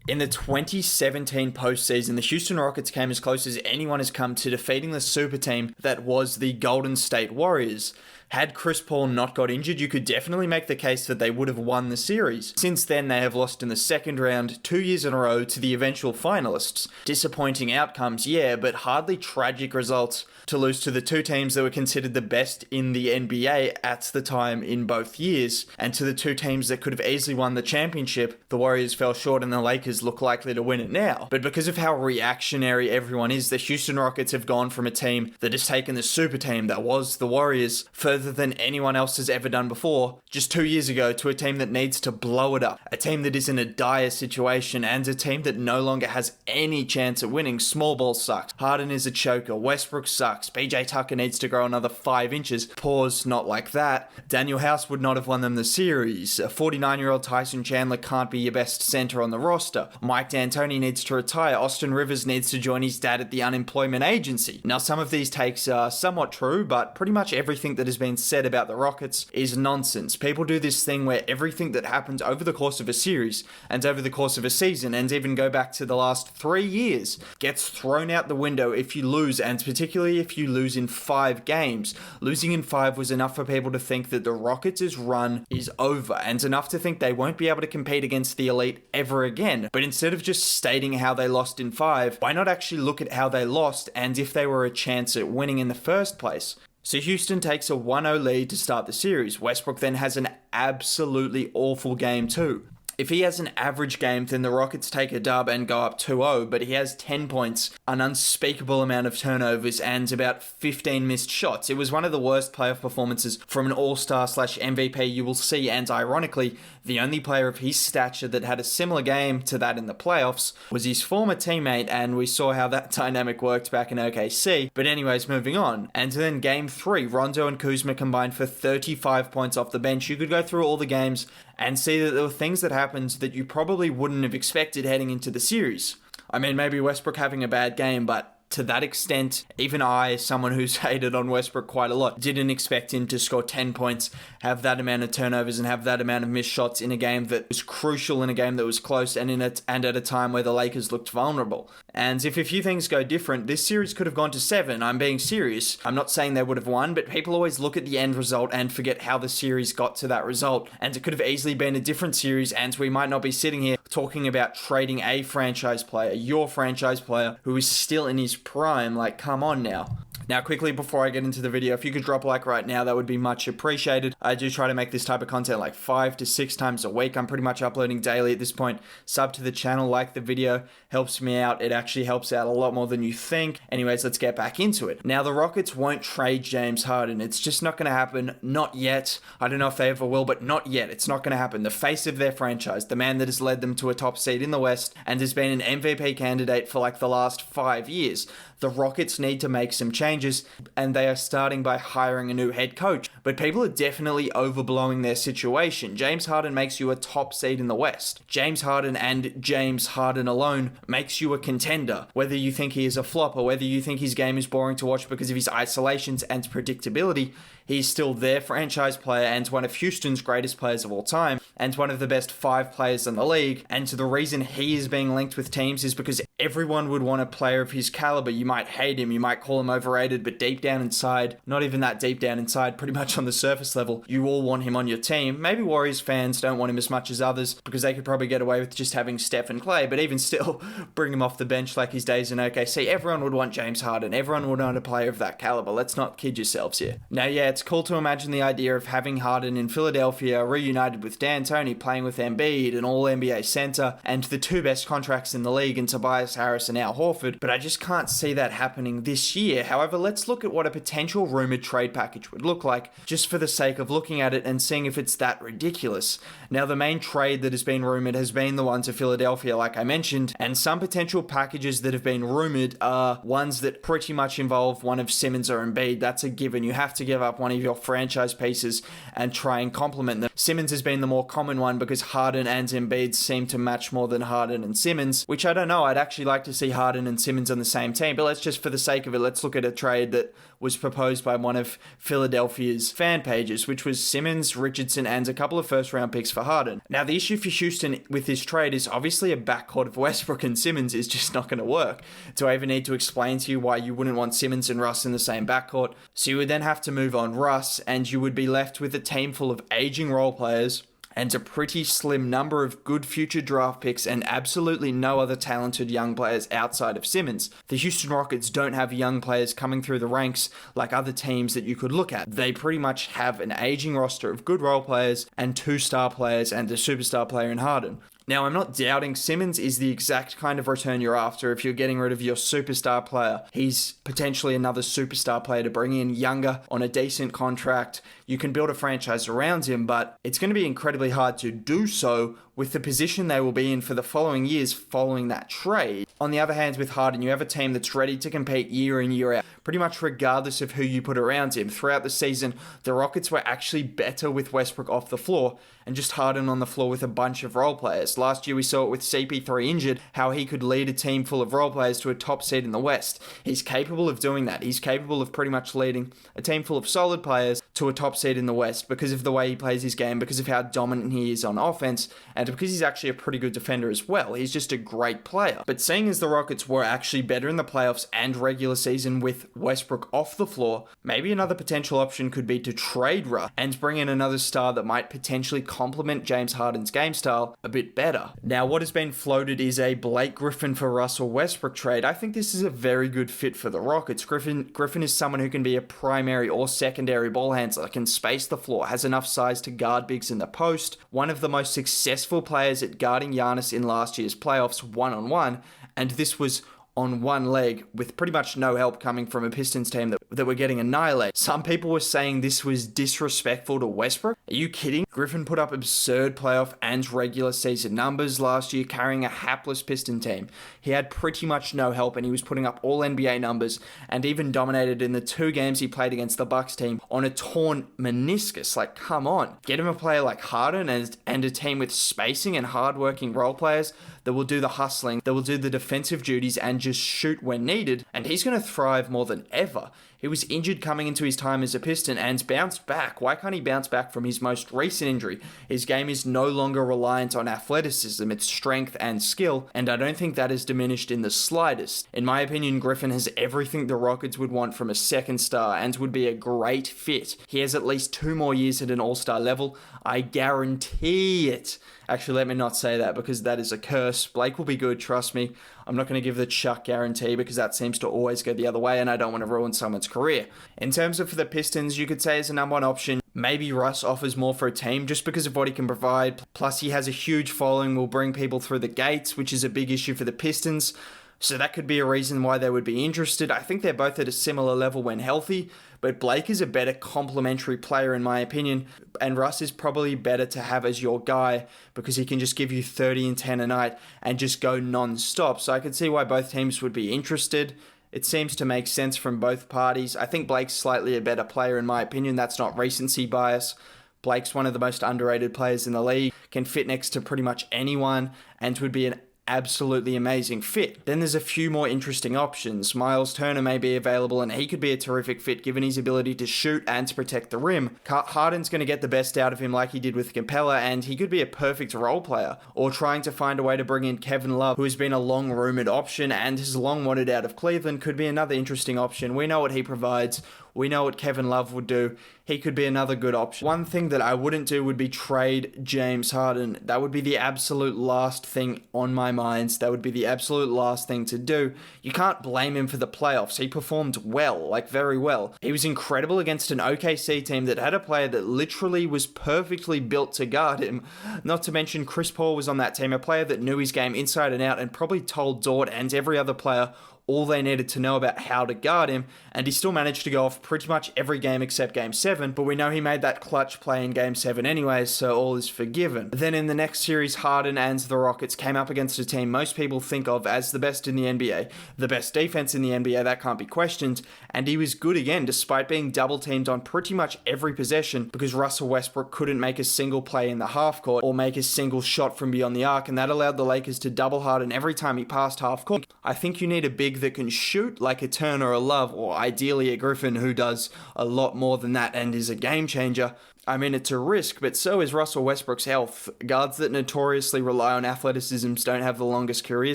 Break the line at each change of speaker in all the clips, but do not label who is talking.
In the 2017 postseason, the Houston Rockets came as close as anyone has come to defeating the super team that was the Golden State Warriors. Had Chris Paul not got injured, you could definitely make the case that they would have won the series. Since then, they have lost in the second round 2 years in a row to the eventual finalists. Disappointing outcomes, yeah, but hardly tragic results to lose to the two teams that were considered the best in the NBA at the time in both years, and to the two teams that could have easily won the championship. The Warriors fell short and the Lakers look likely to win it now. But because of how reactionary everyone is, the Houston Rockets have gone from a team that has taken the super team that was the Warriors further than anyone else has ever done before, just 2 years ago, to a team that needs to blow it up, a team that is in a dire situation, and a team that no longer has any chance at winning. Small ball sucks. Harden is a choker. Westbrook sucks. PJ Tucker needs to grow another 5 inches. Pause, not like that. Daniel House would not have won them the series. A 49-year-old Tyson Chandler can't be your best center on the roster. Mike D'Antoni needs to retire. Austin Rivers needs to join his dad at the unemployment agency. Now, some of these takes are somewhat true, but pretty much everything that has been said about the Rockets is nonsense. People do this thing where everything that happens over the course of a series and over the course of a season, and even go back to the last 3 years, gets thrown out the window if you lose, and particularly if you lose in 5 games. Losing in 5 was enough for people to think that the Rockets' run is over, and enough to think they won't be able to compete against the elite ever again. But instead of just stating how they lost in 5, why not actually look at how they lost and if they were a chance at winning in the first place? So Houston takes a 1-0 lead to start the series. Westbrook then has an absolutely awful game too. If he has an average game, then the Rockets take a dub and go up 2-0, but he has 10 points, an unspeakable amount of turnovers, and about 15 missed shots. It was one of the worst playoff performances from an all-star/MVP you will see, and ironically, the only player of his stature that had a similar game to that in the playoffs was his former teammate, and we saw how that dynamic worked back in OKC. But anyways, moving on. And then Game 3, Rondo and Kuzma combined for 35 points off the bench. You could go through all the games and see that there were things that happened that you probably wouldn't have expected heading into the series. I mean, maybe Westbrook having a bad game, but to that extent, even I, someone who's hated on Westbrook quite a lot, didn't expect him to score 10 points, have that amount of turnovers, and have that amount of missed shots in a game that was crucial, in a game that was close, and at a time where the Lakers looked vulnerable. And if a few things go different, this series could have gone to 7. I'm being serious. I'm not saying they would have won, but people always look at the end result and forget how the series got to that result. And it could have easily been a different series, and we might not be sitting here talking about trading a franchise player, your franchise player, who is still in his prime. Like, come on now. Now, quickly, before I get into the video, if you could drop a like right now, that would be much appreciated. I do try to make this type of content like 5 to 6 times a week. I'm pretty much uploading daily at this point. Sub to the channel, like the video, helps me out. It actually helps out a lot more than you think. Anyways, let's get back into it. Now, the Rockets won't trade James Harden. It's just not going to happen. Not yet. I don't know if they ever will, but not yet. It's not going to happen. The face of their franchise, the man that has led them to a top seed in the West and has been an MVP candidate for like the last 5 years. The Rockets need to make some changes, and they are starting by hiring a new head coach. But people are definitely overblowing their situation. James Harden makes you a top seed in the West. James Harden and James Harden alone makes you a contender. Whether you think he is a flop or whether you think his game is boring to watch because of his isolations and predictability, he's still their franchise player and one of Houston's greatest players of all time, and one of the best 5 players in the league. And the reason he is being linked with teams is because everyone would want a player of his caliber. You might hate him, you might call him overrated, but deep down inside, not even that deep down inside, pretty much on the surface level, you all want him on your team. Maybe Warriors fans don't want him as much as others because they could probably get away with just having Steph and Clay, but even still, bring him off the bench like his days in OKC. Everyone would want James Harden. Everyone would want a player of that caliber. Let's not kid yourselves here. Now, yeah, it's cool to imagine the idea of having Harden in Philadelphia, reunited with D'Antoni, playing with Embiid, an all-NBA center, and the 2 best contracts in the league in Tobias Harris and Al Horford, but I just can't see that happening this year. However, let's look at what a potential rumored trade package would look like, just for the sake of looking at it and seeing if it's that ridiculous. Now, the main trade that has been rumored has been the one to Philadelphia, like I mentioned, and some potential packages that have been rumored are ones that pretty much involve one of Simmons or Embiid. That's a given. You have to give up one of your franchise pieces and try and complement them. Simmons has been the more common one because Harden and Embiid seem to match more than Harden and Simmons, which I don't know. I'd actually actually like to see Harden and Simmons on the same team, but let's just, for the sake of it, let's look at a trade that was proposed by one of Philadelphia's fan pages, which was Simmons, Richardson, and a couple of first-round picks for Harden. Now, the issue for Houston with this trade is obviously a backcourt of Westbrook and Simmons is just not going to work. Do I even need to explain to you why you wouldn't want Simmons and Russ in the same backcourt? So you would then have to move on Russ, and you would be left with a team full of aging role players and a pretty slim number of good future draft picks and absolutely no other talented young players outside of Simmons. The Houston Rockets don't have young players coming through the ranks like other teams that you could look at. They pretty much have an aging roster of good role players and 2 star players and a superstar player in Harden. Now, I'm not doubting Simmons is the exact kind of return you're after if you're getting rid of your superstar player. He's potentially another superstar player to bring in, younger, on a decent contract. You can build a franchise around him, but it's going to be incredibly hard to do so with the position they will be in for the following years following that trade. On the other hand, with Harden, you have a team that's ready to compete year in, year out, pretty much regardless of who you put around him. Throughout the season, the Rockets were actually better with Westbrook off the floor and just Harden on the floor with a bunch of role players. Last year, we saw it with CP3 injured, how he could lead a team full of role players to a top seed in the West. He's capable of doing that. He's capable of pretty much leading a team full of solid players to a top seed in the West because of the way he plays his game, because of how dominant he is on offense, and because he's actually a pretty good defender as well. He's just a great player. But seeing as the Rockets were actually better in the playoffs and regular season with Westbrook off the floor, maybe another potential option could be to trade Russ and bring in another star that might potentially complement James Harden's game style a bit better. Now, what has been floated is a Blake Griffin for Russell Westbrook trade. I think this is a very good fit for the Rockets. Griffin is someone who can be a primary or secondary ball handler, can space the floor, has enough size to guard bigs in the post, one of the most successful players at guarding Giannis in last year's playoffs one-on-one, and this was on one leg with pretty much no help coming from a Pistons team that were getting annihilated. Some people were saying this was disrespectful to Westbrook. Are you kidding? Griffin put up absurd playoff and regular season numbers last year carrying a hapless Piston team. He had pretty much no help and he was putting up all NBA numbers and even dominated in the 2 games he played against the Bucks team on a torn meniscus. Like, come on. Get him a player like Harden and a team with spacing and hardworking role players that will do the hustling, that will do the defensive duties and just shoot when needed, and he's going to thrive more than ever. He was injured coming into his time as a Piston and bounced back. Why can't he bounce back from his most recent injury? His game is no longer reliant on athleticism, it's strength and skill, and I don't think that is diminished in the slightest. In my opinion, Griffin has everything the Rockets would want from a second star and would be a great fit. He has at least 2 more years at an all-star level. I guarantee it. Actually, let me not say that because that is a curse. Blake will be good, trust me. I'm not going to give the Chuck guarantee because that seems to always go the other way and I don't want to ruin someone's career. In terms of for the Pistons, you could say as a number 1 option, maybe Russ offers more for a team just because of what he can provide. Plus, he has a huge following, will bring people through the gates, which is a big issue for the Pistons. So that could be a reason why they would be interested. I think they're both at a similar level when healthy, but Blake is a better complementary player in my opinion, and Russ is probably better to have as your guy because he can just give you 30 and 10 a night and just go non-stop. So I could see why both teams would be interested. It seems to make sense from both parties. I think Blake's slightly a better player in my opinion. That's not recency bias. Blake's one of the most underrated players in the league, can fit next to pretty much anyone, and would be an absolutely amazing fit. Then there's a few more interesting options. Miles Turner may be available and he could be a terrific fit given his ability to shoot and to protect the rim. Harden's going to get the best out of him like he did with Capella and he could be a perfect role player. Or trying to find a way to bring in Kevin Love, who has been a long rumored option and has long wanted out of Cleveland, could be another interesting option. We know what he provides. We know what Kevin Love would do. He could be another good option. One thing that I wouldn't do would be trade James Harden. That would be the absolute last thing on my mind. That would be the absolute last thing to do. You can't blame him for the playoffs. He performed well, like very well. He was incredible against an OKC team that had a player that literally was perfectly built to guard him. Not to mention Chris Paul was on that team, a player that knew his game inside and out and probably told Dort and every other player all they needed to know about how to guard him, and he still managed to go off pretty much every game except Game 7, but we know he made that clutch play in Game 7 anyways, so all is forgiven. Then in the next series, Harden and the Rockets came up against a team most people think of as the best in the NBA, the best defense in the NBA, that can't be questioned, and he was good again despite being double teamed on pretty much every possession because Russell Westbrook couldn't make a single play in the half court or make a single shot from beyond the arc, and that allowed the Lakers to double Harden every time he passed half court. I think you need a big that can shoot like a Turner or a Love, or ideally a Griffin who does a lot more than that and is a game changer. I mean, it's a risk, but so is Russell Westbrook's health. Guards that notoriously rely on athleticism don't have the longest career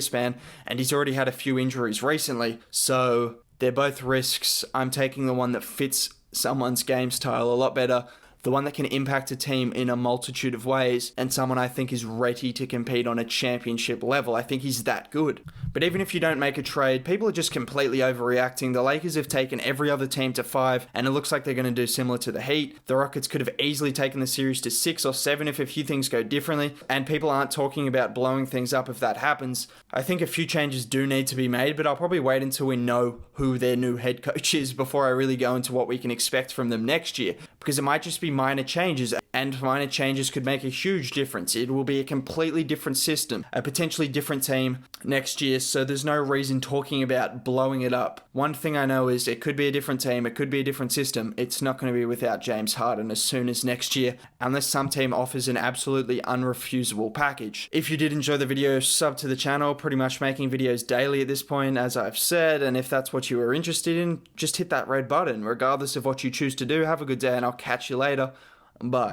span, and he's already had a few injuries recently, so they're both risks. I'm taking the one that fits someone's game style a lot better, the one that can impact a team in a multitude of ways, and someone I think is ready to compete on a championship level. I think he's that good. But even if you don't make a trade, people are just completely overreacting. The Lakers have taken every other team to 5, and it looks like they're going to do similar to the Heat. The Rockets could have easily taken the series to 6 or 7 if a few things go differently, and people aren't talking about blowing things up if that happens. I think a few changes do need to be made, but I'll probably wait until we know who their new head coach is before I really go into what we can expect from them next year, because it might just be minor changes, and minor changes could make a huge difference. It will be a completely different system, a potentially different team next year, so there's no reason talking about blowing it up. One thing I know is it could be a different team, it could be a different system. It's not going to be without James Harden as soon as next year, unless some team offers an absolutely unrefusable package. If you did enjoy the video, sub to the channel. Pretty much making videos daily at this point, as I've said, and if that's what you are interested in, just hit that red button. Regardless of what you choose to do, have a good day, and I'll catch you later. Bye.